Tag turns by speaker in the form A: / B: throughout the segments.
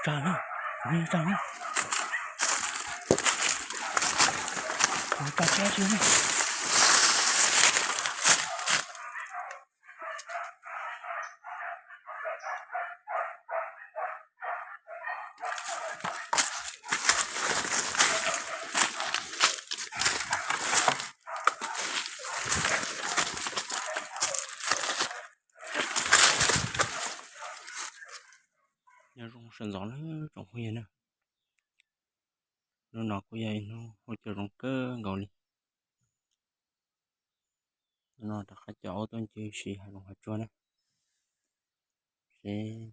A: Trời ơi, nghe trời ơi. Trời ta chết chưa này. Nhà rong sần gió nó trồng huyền nè. Nó nọ của vậy nó hồi chờ rong cơ ngầu đi. Nó ta khai chỗ tôi chơi xì hay rong hạt chua nè. Xì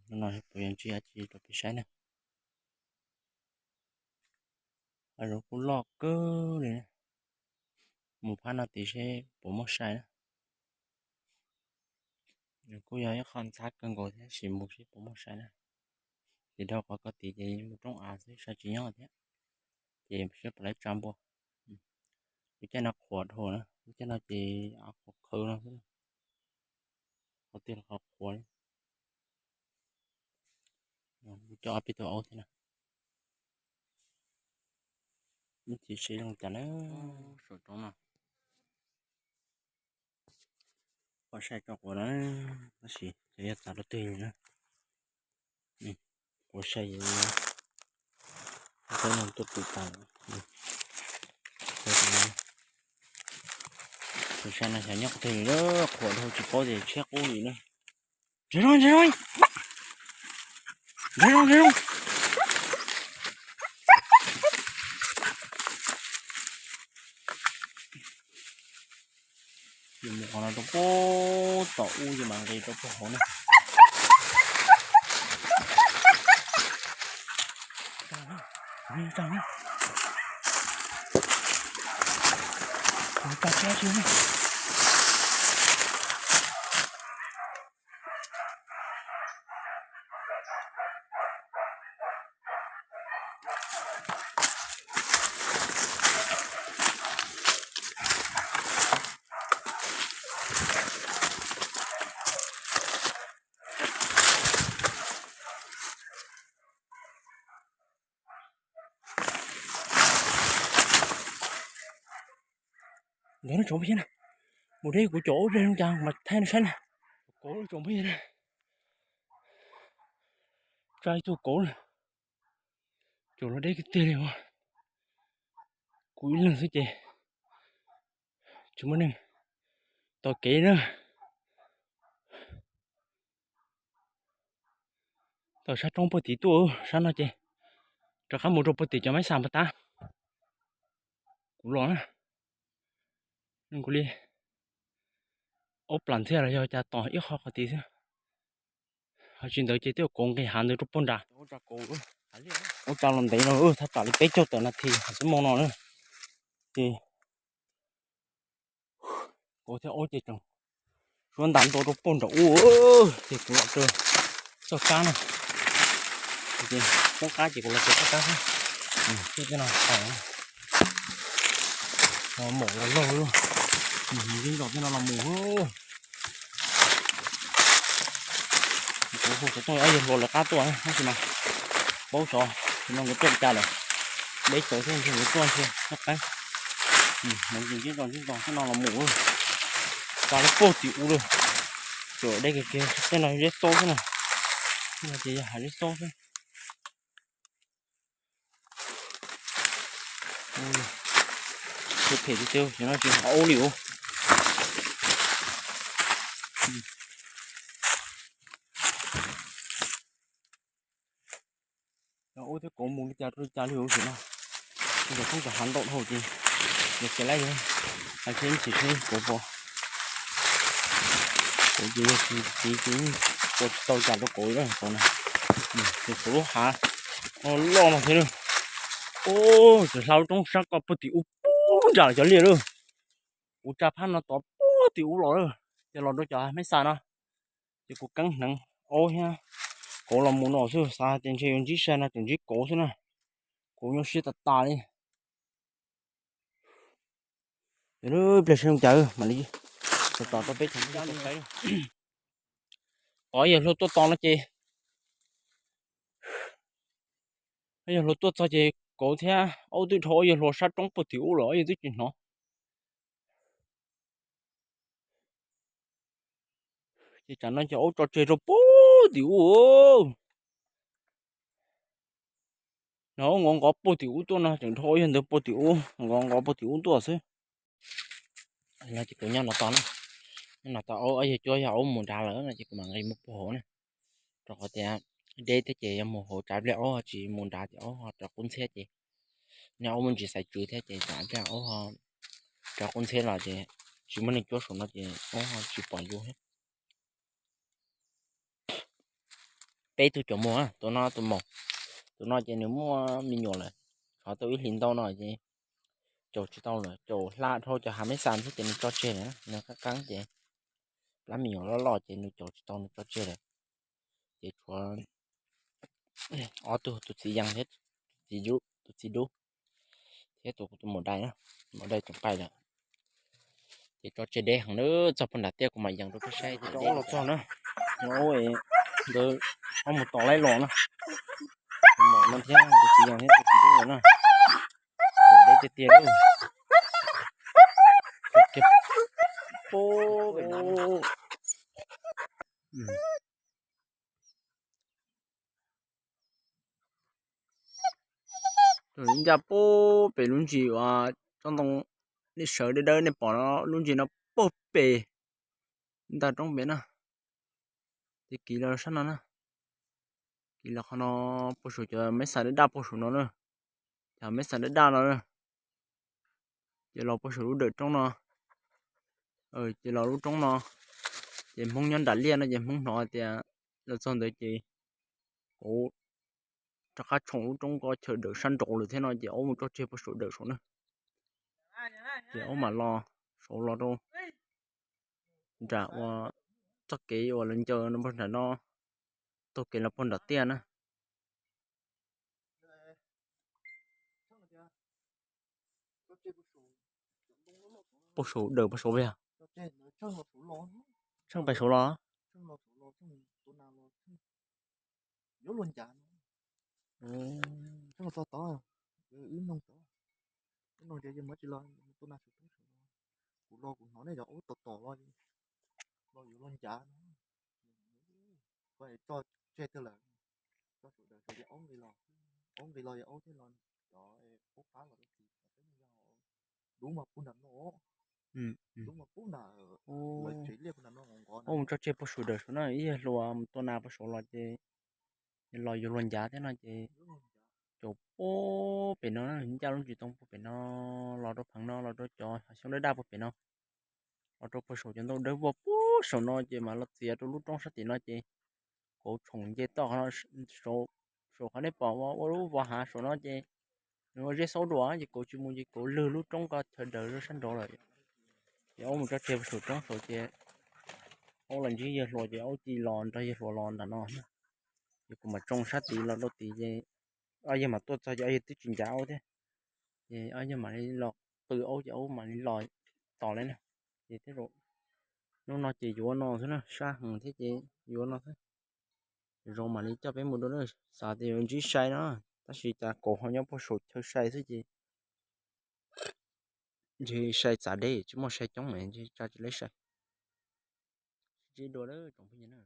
A: nó nói bây giờ chơi chỉ được bị sai nè. Hay rong cũng lo cơ này. Một phát nào tí sẽ bỏ mất sai nè. Cô giờ khăn sát cần gọi thế xì một sẽ bỏ mất sai nè. Thì đâu có tí gì một trong sẽ sai chỉ nhau thế. Thì sẽ lấy trăm bộ. Cái nó khỏe thôi nữa. Cái nó chỉ học khử nó. Có tiền học khỏe. Cho áp tôi ô thế nào. Những chị sĩ đang chả nó sổ trống nào. Có sai cho của nó xì cái giá nó tùy nữa. Có sai gì nữa. Cái này tôi tự tạo. Cái sai này sẽ nhắc thì nó khổ thôi chỉ có gì check ô gì nữa. Rồi rồi rồi. Rồi rồi rồi. Dùng một con nào nó có tổ gì mà đây nó có hổ này. Nghe trời ơi. Trời ta chết chưa này. Để nó trộn phía này. Một đây của chỗ đây không chàng mà thay nó xanh nè. Cổ nó trộn phía này. Trai tôi cổ này. Chỗ nó đây cái tiền này mà. Cúi lần thế chị. Chúng mình tao kể nữa. Tao sát trong bữa tí tuổi sao nó chị. Cho khá một bữa tí cho mấy xàm bà ta. Cũng lo nè. Nhưng cũng đi. Ốp lần thế là do cha tỏ ít khó tí thôi. Họ chuyển tới chế tiêu cùng cái hàn được rút bông ra. Ốp cha làm đấy nó thật tạo cái cho tớ là thì sẽ mong nó nữa. Thì có thể ôi chị chồng. Luôn đánh tôi rút bông ra. Thì cũng lọt rồi. Cho cá này. Thì con cá chỉ có là cái cá thôi. Cái nào khỏe. Nó mổ là lâu luôn. Nhìn giọt cái nào là mổ. Cái tôi ấy rồi là cá tuổi nó chỉ mà bố sò nó có trộn trà rồi đấy tới thêm thì nó tuôn thêm nó cái mình nhìn cái giòn cái nào là mổ rồi cá nó cô tiểu rồi rồi đây cái này rất to thế này nhưng mà chỉ là rất to thôi thực thể thì tiêu thì nó chỉ là ô liu ôi thế có một cái trà liu thế nào bây giờ không phải hắn động hồi gì được cái này thôi anh xem chỉ xem cổ bò cổ gì chỉ cổ tàu chả nó cối rồi còn này cái số hả nó lo mà thế nữa ô từ sau trong sắc có bút tiểu chả cho liền luôn u cha phan nó to bút tiểu rồi cho nó đôi chả mấy sao nó chỉ có căng nặng ô ha cổ là muốn nó chứ sao tiền chơi chỉ xe là tiền chỉ cổ thế này cổ nó sẽ tạt ta đi rồi bây giờ không chờ mà đi tạt tao biết không có thấy có gì lúc tôi to nó chi bây giờ lo tốt cho chị cổ thế ô tôi thôi giờ lo sát trong bột tiểu rồi tôi chuyện nó chị chẳng nói cho ô cho chơi rồi bố tiểu ô nó ngon có bột tiểu tôi nó chẳng thôi hiện được bột tiểu ngon có bột tiểu tôi chứ là chỉ có nhau nó to nó to ô ấy cho ô muốn ra lỡ là chỉ có mà ngay một bộ này rồi có thể để thế chị một hồ trái liệu chỉ muốn ra thì ô họ cho cuốn xe chị nhau mình chỉ xài chữ thế chị trái liệu ô họ cho cuốn xe là chị chỉ muốn cho số nó chị ô họ chỉ bỏ vô hết bé tôi chỗ mua tôi mua tụi nó chỉ nếu mua mình nhỏ lại họ tôi liền tao nói gì chỗ chỉ tao rồi chỗ la thôi cho hai mấy sàn thì nó cho chơi nữa nó các cắn chị lá mình nhỏ nó lò chị nó chỗ chỉ tao nó cho chơi rồi chị cho ở tụi chị dăng hết chị giúp tụi chị đu thế tụi một đây một đây trong tay là chị cho chơi đế hàng nữa cho phần đặt tiêu của mày dăng tôi cái xe thì đó là cho nữa ôi được ông một tỏ lấy lon nữa một năm theo tụi chị dăng hết tụi chị đu nữa để tiền đâu kịp ô rồi nhân gia bố bể luôn chị à trong đồng đi sợ đi đâu này bỏ nó luôn chị nó bố bể ta trong bể nè thì kỳ là sao nó kỳ là nó bố số cho mấy sản đa bố số nó nữa thì mấy sản đa nó nữa chỉ là bố số đợi trong nó chỉ là lúc trong nó thì không nhân đã liền nó thì không nói thì là xong rồi chị ồ chắc là trong lúc trong có chờ đợi săn trộn rồi thế nào chị ôm một chỗ chơi bố số đợi số nữa thì ôm mà lo số lo đâu trả qua chắc kỹ và lên chờ nó bắt đầu nó tôi kể là con đặt tiền á bố số đỡ bố số về à chẳng phải số lo ừ.
B: Trong to to ừ nông to nông chơi mới chỉ lo tôi nào cũng lo cũng nó này rồi to to loอยู่lo chả vậy cho chơi theo là cho chủ đề cho ông vì lo ông thế lo đó phúc phá là cái gì đúng mà cũng nằm nó
A: ừ.
B: đúng mà cũng là
A: ô
B: lời chỉ liệt nằm nó ngon ngon
A: ông cho chơi bố số đỡ số nó ý lo tôi nào bố số lo chơi lo vô luôn giá thế nó chơi chỗ bố bên nó hình ra luôn chỉ tông bên nó lo đó phẳng nó lo đó cho xong đó đa bên nó lo đó bố số cho tôi đỡ bố số nó chơi mà nó tiền tôi lúc trong sát tiền nó chơi cổ trồng chơi to nó số số họ đấy bỏ vào lúc vào hạ số nó chơi nó dễ số đồ thì cổ chỉ muốn gì cổ lừa lúc trong có thời đời nó sẵn đồ rồi thì ông một cái chơi số trong số chơi ông lần gì giờ rồi thì ông chỉ lòn cho giờ rồi lòn là nó thì cũng mà trong sát tí là nó tí gì ai giờ mà tôi cho ai tí chuyển giáo thế thì ai giờ mà đi lọt từ ông thì ông mà đi lòi tỏ lên này thì thế rồi nó chỉ vô nó thế nào xa hơn thế chị vô nó thế rồi mà đi cho bé một đứa nữa sao thì chỉ sai nó ta chỉ ta cổ họ nhau có số theo sai thế chị chỉ sai trả đấy chứ mà sai chống mẹ chỉ cho lấy sai chỉ đồ đó trong cái gì nữa